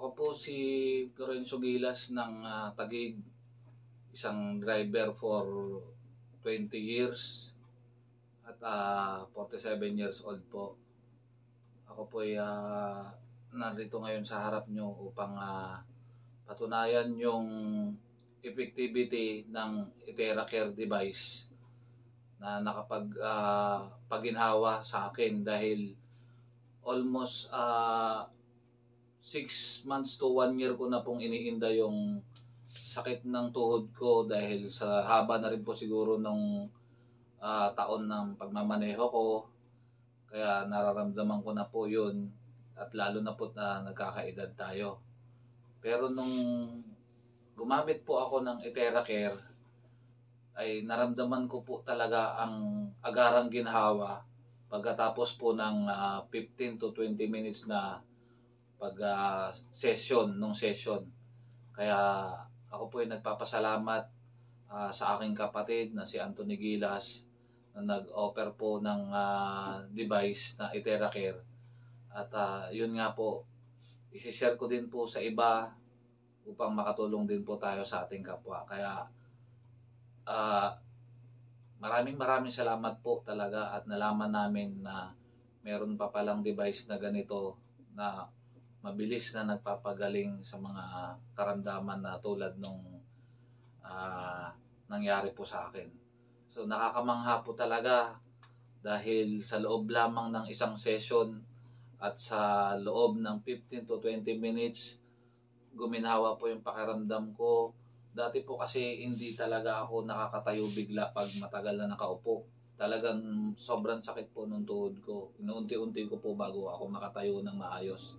Ako po si Lorenzo Gilas ng Taguig, isang driver for 20 years at 47 years old po. Ako po ay narito ngayon sa harap nyo upang patunayan yung effectivity ng IteraCare device na paginhawa sa akin dahil almost 6 months to 1 year ko na pong iniinda yung sakit ng tuhod ko dahil sa haba na rin po siguro nung taon ng pagmamaneho ko. Kaya nararamdaman ko na po yun at lalo na po na nagkakaedad tayo. Pero nung gumamit po ako ng IteraCare ay naramdaman ko po talaga ang agarang ginhawa pagkatapos po ng 15 to 20 minutes na session. Kaya ako po ay nagpapasalamat sa aking kapatid na si Anthony Gilas na nag-offer po ng device na IteraCare. At yun nga po, isi-share ko din po sa iba upang makatulong din po tayo sa ating kapwa. Kaya maraming salamat po talaga at nalaman namin na meron pa palang device na ganito na mabilis na nagpapagaling sa mga karamdaman na tulad nung nangyari po sa akin. So nakakamangha po talaga dahil sa loob lamang ng isang session at sa loob ng 15 to 20 minutes, guminhawa po yung pakiramdam ko. Dati po kasi hindi talaga ako nakakatayo bigla pag matagal na nakaupo. Talagang sobrang sakit po nung tuhod ko. Inuunti-unti ko po bago ako makatayo ng maayos.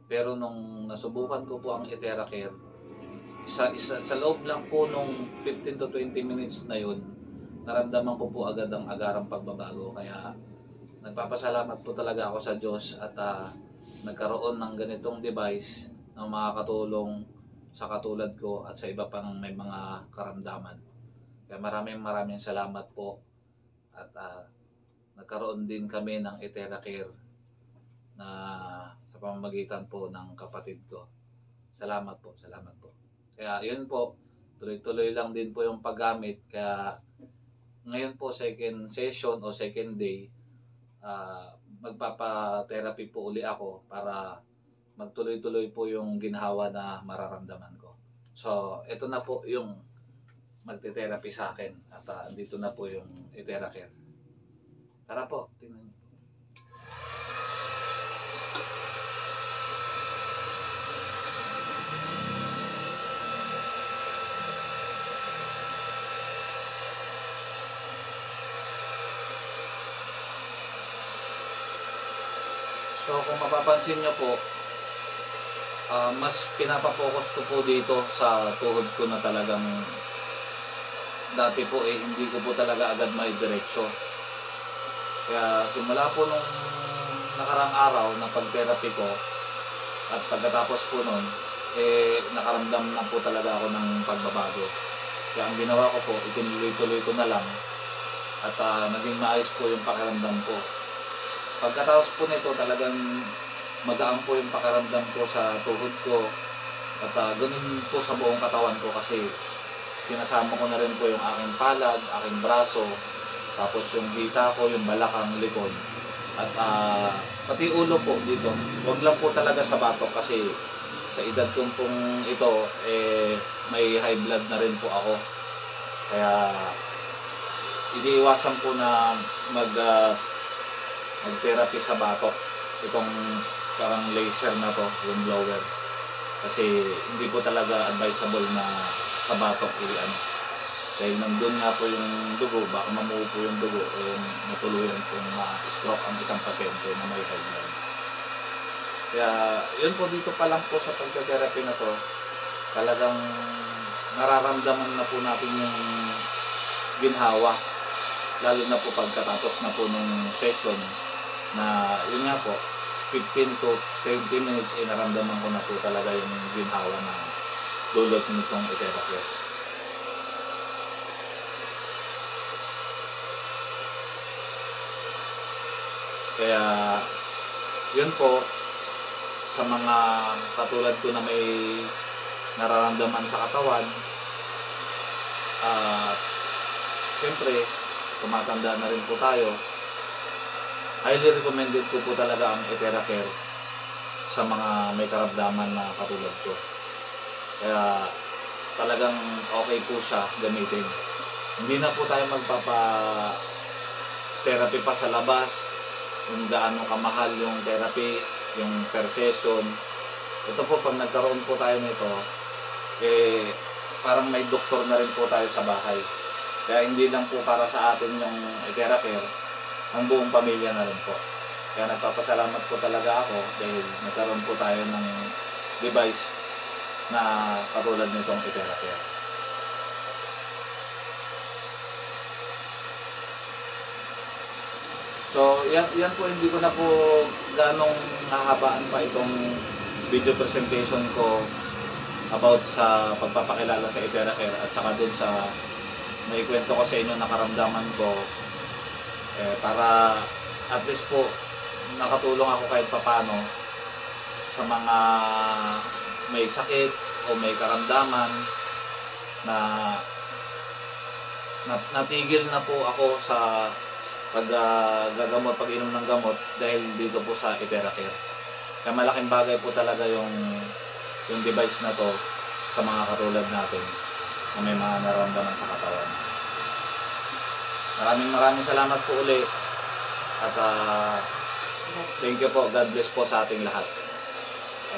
Pero nung nasubukan ko po ang IteraCare, sa loob lang po nung 15 to 20 minutes na yun, naramdaman ko po agad ang agarang pagbabago. Kaya nagpapasalamat po talaga ako sa Diyos at nagkaroon ng ganitong device na makakatulong sa katulad ko at sa iba pang may mga karamdaman. Kaya maraming salamat po at nagkaroon din kami ng IteraCare na sa pamamagitan po ng kapatid ko. Salamat po. Kaya yun po, tuloy-tuloy lang din po yung paggamit. Kaya ngayon po second session o second day, magpapa-therapy po uli ako para magtuloy-tuloy po yung ginhawa na mararamdaman ko. So, ito na po yung magte-therapy sa akin at andito na po yung IteraCare. Tara po, tingnan niyo. So kung mapapansin nyo po, mas pinapapokus ko po dito sa tuhod ko na talagang dati po hindi ko po talaga agad may diretso. Kaya simula po nung nakarang araw na pag-therapy ko at pagkatapos po nun, nakaramdam na po talaga ako ng pagbabago. Kaya ang ginawa ko po, itinuloy-tuloy ko na lang at naging maayos po yung pakiramdam ko. Pagkatapos po nito, talagang magaan po yung pakiramdam ko sa tuhod ko at ganun po sa buong katawan ko kasi sinasama ko na rin po yung aking palad, aking braso, tapos yung hita ko, yung balakang, likod at pati ulo po dito. Huwag lang po talaga sa batok kasi sa edad kong pong ito may high blood na rin po ako. Kaya iniiwasan po na mag-therapy sa batok, itong parang laser na to, yung blower, kasi hindi po talaga advisable na sa batok dahil nandun nga po yung dugo, baka mamuo po yung dugo, matuluyan pong stroke ang isang pasyente na may high blood. Kaya yun po, dito pa lang po sa pagka-therapy na to, talagang nararamdaman na po natin yung ginhawa, lalo na po pagkatapos na po ng session na yun nga po 15 to 20 minutes naramdaman ko na po talaga yung ginhawa na dulot nitong IteraCare. Kaya yun po, sa mga katulad ko na may nararamdaman sa katawan, at siyempre tumatanda na rin po tayo, highly recommended ko po talaga ang Eteracare sa mga may karamdaman na katulad ko. Kaya talagang okay po siya gamitin. Hindi na po tayo magpapa-therapy pa sa labas, kung gaano kamahal yung therapy, yung per session. Ito po, pag nagkaroon po tayo nito, parang may doktor na rin po tayo sa bahay. Kaya hindi lang po para sa atin yung Eteracare, ang buong pamilya na rin po. Kaya nagpapasalamat po talaga ako dahil nagkaroon po tayo ng device na katulad nitong Eteracare. So, yan po, hindi ko na po ganong nahabaan pa itong video presentation ko about sa pagpapakilala sa Eteracare at saka dun sa naikwento ko sa inyo na karamdaman ko, para at least po nakatulong ako kahit papano sa mga may sakit o may karamdaman na natigil na po ako sa pag-gagamot, pag-inom ng gamot dahil dito po sa Eteracare. Kaya malaking bagay po talaga yung device na to sa mga katulad natin na may mga nararamdaman sa katawan. Maraming salamat po ulit at thank you po. God bless po sa ating lahat.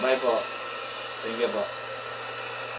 Bye po. Thank you po.